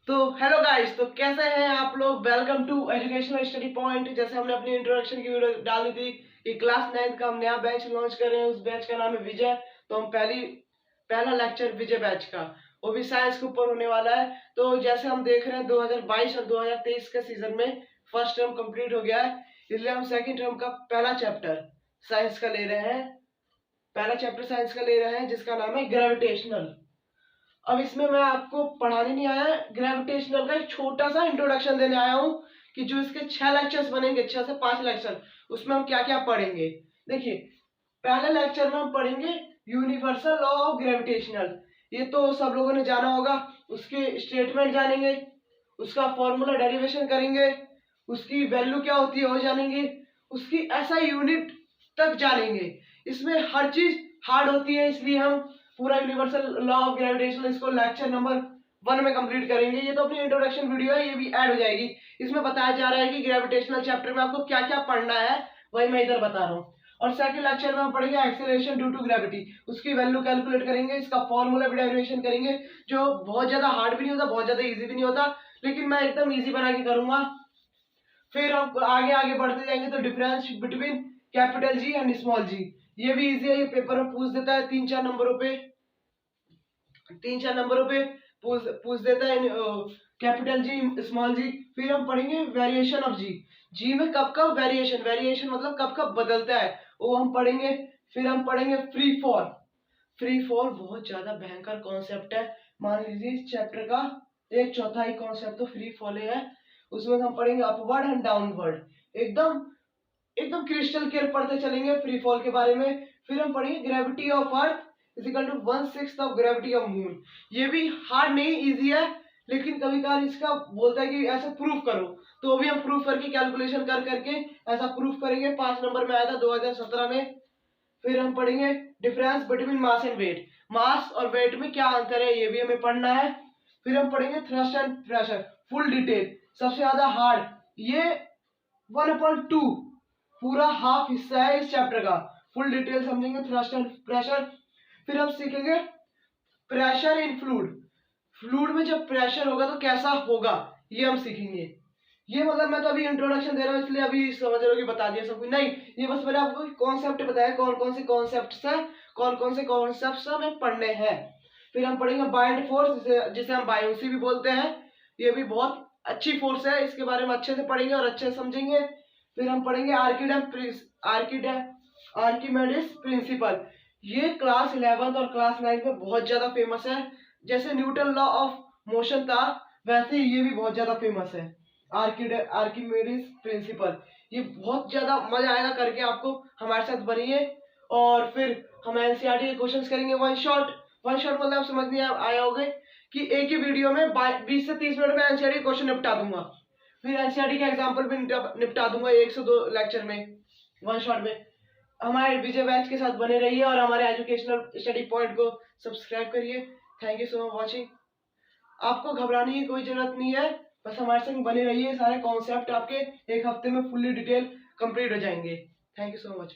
तो hello guys, तो कैसे हैं आप लोग। Welcome to educational study point. जैसे हमने अपनी इंट्रोडक्शन की वीडियो डाली थी कि क्लास 9 का हम नया बैच लॉन्च कर रहे हैं। उस बैच का नाम है विजय। तो हम पहला लेक्चर विजय बैच का, वो भी साइंस के ऊपर होने वाला है। तो जैसे हम देख रहे हैं 2022 और 2023 के सीजन में फर्स्ट टर्म कंप्लीट हो गया है, इसलिए हम सेकेंड टर्म का पहला चैप्टर साइंस का ले रहे हैं। पहला चैप्टर साइंस का ले रहे हैं जिसका नाम है ग्रेविटेशनल। अब इसमें मैं आपको पढ़ाने नहीं आया, ग्रेविटेशनल का एक छोटा सा इंट्रोडक्शन देने आया हूँ कि जो इसके 6 लेक्चर्स बनेंगे, 6 से 5 लेक्चर, उसमें हम क्या क्या पढ़ेंगे। देखिए, पहले लेक्चर में हम पढ़ेंगे यूनिवर्सल लॉ ऑफ ग्रेविटेशनल। ये तो सब लोगों ने जाना होगा। उसके स्टेटमेंट जानेंगे, उसका फॉर्मूला डेरिवेशन करेंगे, उसकी वैल्यू क्या होती है वो जानेंगे, उसकी ऐसा यूनिट तक जानेंगे। इसमें हर चीज हार्ड होती है, इसलिए हम पूरा यूनिवर्सल लॉ ऑफ ग्रेविटेशन इसको लेक्चर नंबर 1 में कंप्लीट करेंगे। ये तो अपनी इंट्रोडक्शन वीडियो है, ये भी ऐड हो जाएगी। इसमें बताया जा रहा है कि ग्रेविटेशनल चैप्टर में आपको क्या क्या पढ़ना है, वही मैं इधर बता रहा हूँ। और सेकंड लेक्चर में हम पढ़ेंगे एक्सेलरेशन ड्यू टू ग्रेविटी, उसकी वैल्यू कैलकुलेट करेंगे, इसका फॉर्मूला भी डेरिवेशन करेंगे, जो बहुत ज्यादा हार्ड भी नहीं होता, बहुत ज्यादा इजी भी नहीं होता, लेकिन मैं एकदम इजी बना के करूंगा। फिर हम आगे आगे बढ़ते जाएंगे तो difference between capital G and small G, ये भी इजी है, ये पेपर में पूछ देता है 3-4 नंबरों पे, 3-4 नंबरों पे पूछ देता है कैपिटल जी स्मॉल जी। फिर हम पढ़ेंगे वेरिएशन ऑफ जी, जी में कब कब वेरिएशन, वेरिएशन मतलब कब कब बदलता है, वो हम पढ़ेंगे। फिर हम पढ़ेंगे फ्री फॉल। फ्री फॉल बहुत ज्यादा भयंकर कॉन्सेप्ट है। मान लीजिए इस चैप्टर का 1/4 कॉन्सेप्ट तो फ्री फॉल है। उसमें हम पढ़ेंगे अपवर्ड एंड डाउनवर्ड, एकदम एकदम क्रिस्टल क्लियर पढ़ते चलेंगे फ्री फॉल के बारे में। फिर हम पढ़ेंगे gravity of earth is equal to 1/6 of gravity of moon. ये भी हार्ड नहीं, इजी है, लेकिन कभी कभार इसका बोलता है कि ऐसा प्रूफ करो, तो भी हम प्रूफ करके कैलकुलेशन कर करके ऐसा प्रूफ करेंगे। 5 नंबर में आया था 2017 में। फिर हम पढ़ेंगे difference between mass and weight, mass और वेट में क्या अंतर है, ये भी हमें पढ़ना है। फिर हम पढ़ेंगे thrust and pressure, full detail, सबसे ज्यादा हार्ड, ये 1/2 पूरा हाफ हिस्सा है इस चैप्टर का, फुल डिटेल समझेंगे थ्रस्ट एंड प्रेशर। फिर हम सीखेंगे प्रेशर इन फ्लूइड, फ्लूइड में जब प्रेशर होगा तो कैसा होगा, ये हम सीखेंगे। ये मतलब मैं तो अभी इंट्रोडक्शन दे रहा हूँ, इसलिए अभी समझ रहे हो कि बता दिया सब कुछ नहीं, ये बस मैंने आपको कॉन्सेप्ट बताया, कौन कौन से कॉन्सेप्ट है, कौन कौन से कॉन्सेप्ट हमें पढ़ने हैं। फिर हम पढ़ेंगे बाइंड फोर्स, जिसे हम बायोसी भी बोलते हैं। ये भी बहुत अच्छी फोर्स है, इसके बारे में अच्छे से पढ़ेंगे और अच्छे से समझेंगे। फिर हम पढ़ेंगे आर्किमेडिस प्रिंसिपल, ये क्लास 11 और क्लास 9 में बहुत ज्यादा फेमस है। जैसे न्यूटन लॉ ऑफ मोशन था, वैसे ही ये भी बहुत ज्यादा फेमस है, आर्किमेडिस प्रिंसिपल। ये बहुत ज्यादा मजा आएगा करके, आपको हमारे साथ बनिए। और फिर हम एनसीईआरटी के क्वेश्चंस करेंगे वन शॉट। वन शॉट मतलब आप समझ नहीं आया होगा कि एक ही वीडियो में 20 से 30 मिनट में एनसीईआरटी क्वेश्चन निपटा दूंगा, फिर एनसीईआरटी का एग्जांपल भी निपटा दूंगा 1 से 2 लेक्चर में, वन शॉट में। हमारे विजय बैच के साथ बने रहिए और हमारे एजुकेशनल स्टडी पॉइंट को सब्सक्राइब करिए। Thank you so much watching. आपको घबराने की कोई जरूरत नहीं है, बस हमारे संग बने रहिए, सारे कॉन्सेप्ट आपके एक हफ्ते में फुल्ली डिटेल कंप्लीट हो जाएंगे। Thank you so much.